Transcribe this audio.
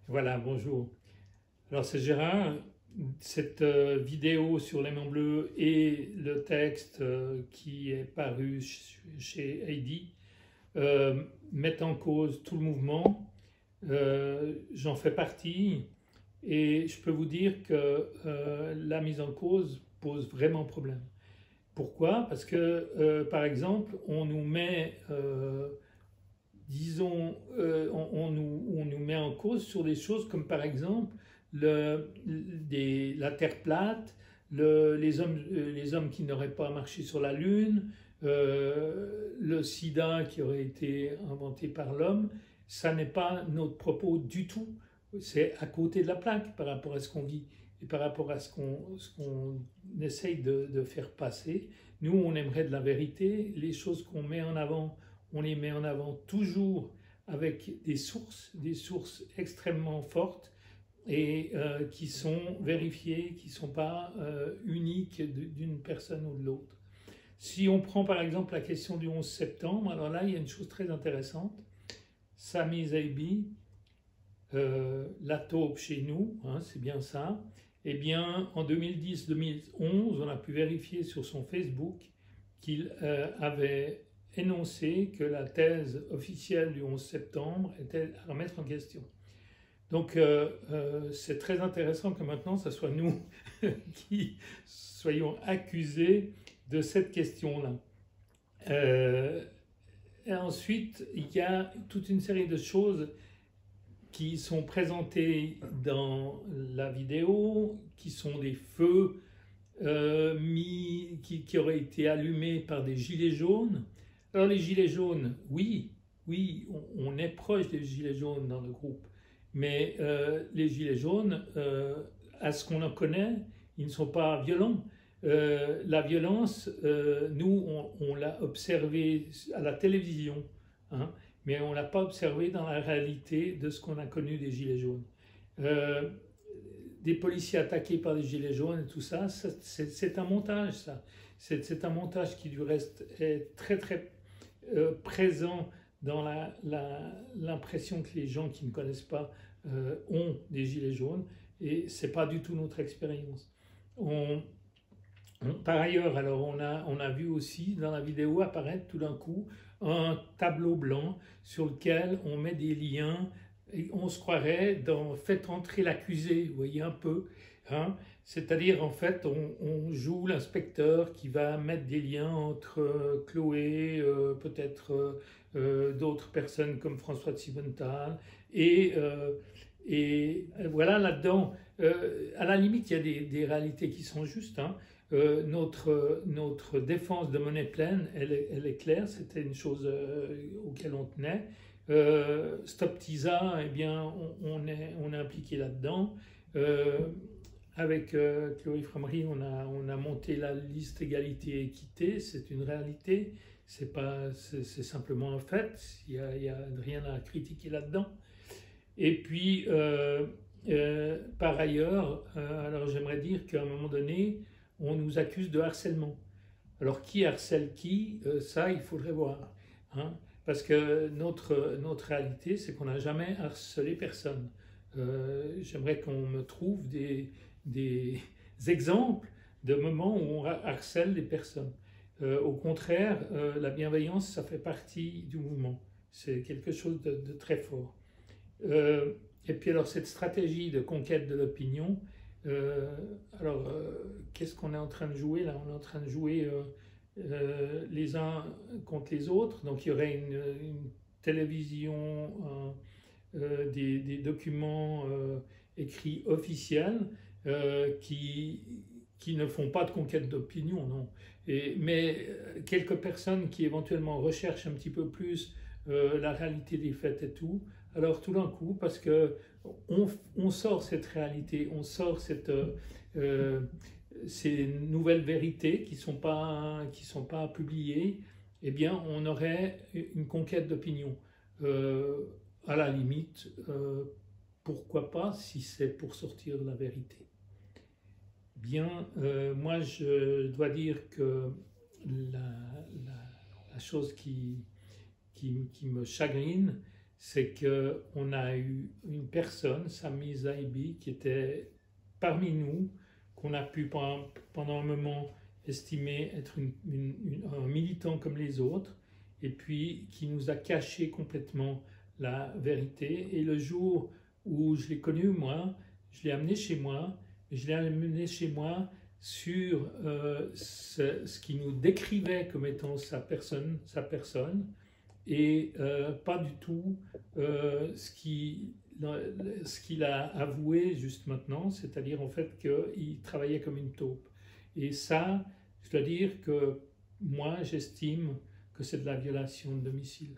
Voilà, bonjour. Alors c'est Gérard. Cette vidéo sur l'aimant bleu et le texte qui est paru chez Heidi mettent en cause tout le mouvement. J'en fais partie et je peux vous dire que la mise en cause pose vraiment problème. Pourquoi? Parce que, par exemple, on nous met disons, on nous met en cause sur des choses comme par exemple la Terre plate, les hommes qui n'auraient pas marché sur la Lune, le sida qui aurait été inventé par l'homme. Ça n'est pas notre propos du tout. C'est à côté de la plaque par rapport à ce qu'on vit et par rapport à ce qu'on essaye de faire passer. Nous, on aimerait de la vérité. Les choses qu'on met en avant, on les met en avant toujours avec des sources extrêmement fortes et qui sont vérifiées, qui ne sont pas uniques d'une personne ou de l'autre. Si on prend par exemple la question du 11 septembre, alors là il y a une chose très intéressante. Sami Zeibi, la taupe chez nous, hein, c'est bien ça. Eh bien, en 2010-2011, on a pu vérifier sur son Facebook qu'il avait énoncé que la thèse officielle du 11 septembre était à remettre en question. Donc c'est très intéressant que maintenant ce soit nous qui soyons accusés de cette question-là. Et ensuite, il y a toute une série de choses qui sont présentées dans la vidéo, qui sont des feux qui auraient été allumés par des gilets jaunes. Alors les gilets jaunes, oui, on est proche des gilets jaunes dans le groupe, mais les gilets jaunes, à ce qu'on en connaît, ils ne sont pas violents. La violence, nous, on l'a observée à la télévision, hein, mais on ne l'a pas observé dans la réalité de ce qu'on a connu des gilets jaunes. Des policiers attaqués par des gilets jaunes et tout ça, c'est un montage, ça. C'est un montage qui, du reste, est très, très présent dans l'impression que les gens qui ne connaissent pas ont des gilets jaunes, et ce n'est pas du tout notre expérience. Par ailleurs, alors on a vu aussi dans la vidéo apparaître tout d'un coup un tableau blanc sur lequel on met des liens et on se croirait dans Faites entrer l'accusé, vous voyez un peu, hein? C'est-à-dire en fait on joue l'inspecteur qui va mettre des liens entre Chloé, peut-être d'autres personnes comme François de Sibenthal et voilà là-dedans. À la limite, il y a des réalités qui sont justes, hein. Notre défense de monnaie pleine, elle est claire, c'était une chose auquel on tenait. Stop TISA, eh bien, on est impliqué là-dedans. Avec Chloé Framery, on a monté la liste égalité et équité, c'est une réalité, c'est simplement un fait, il n'y a rien à critiquer là-dedans. Et puis, par ailleurs, alors j'aimerais dire qu'à un moment donné, on nous accuse de harcèlement. Alors qui harcèle qui, ça il faudrait voir, hein, parce que notre réalité c'est qu'on n'a jamais harcelé personne. J'aimerais qu'on me trouve des exemples de moments où on harcèle des personnes. Au contraire, la bienveillance ça fait partie du mouvement, c'est quelque chose de très fort. Et puis alors cette stratégie de conquête de l'opinion, qu'est-ce qu'on est en train de jouer là? On est en train de jouer les uns contre les autres. Donc il y aurait une télévision, des documents écrits officiels qui ne font pas de conquête d'opinion, non. Mais quelques personnes qui éventuellement recherchent un petit peu plus la réalité des faits et tout, alors tout d'un coup, parce que on sort cette réalité, on sort ces nouvelles vérités qui sont pas publiées, eh bien on aurait une conquête d'opinion. À la limite, pourquoi pas si c'est pour sortir de la vérité. Bien, moi je dois dire que la chose qui me chagrine, c'est qu'on a eu une personne, Sami Zaibi, qui était parmi nous, qu'on a pu pendant un moment estimer être un militant comme les autres, et puis qui nous a caché complètement la vérité. Et le jour où je l'ai connu, moi, je l'ai amené chez moi, et je l'ai amené chez moi sur ce qui nous décrivait comme étant sa personne, et pas du tout ce qu'il a avoué juste maintenant, c'est-à-dire en fait qu'il travaillait comme une taupe. Et ça, je dois dire que moi, j'estime que c'est de la violation de domicile.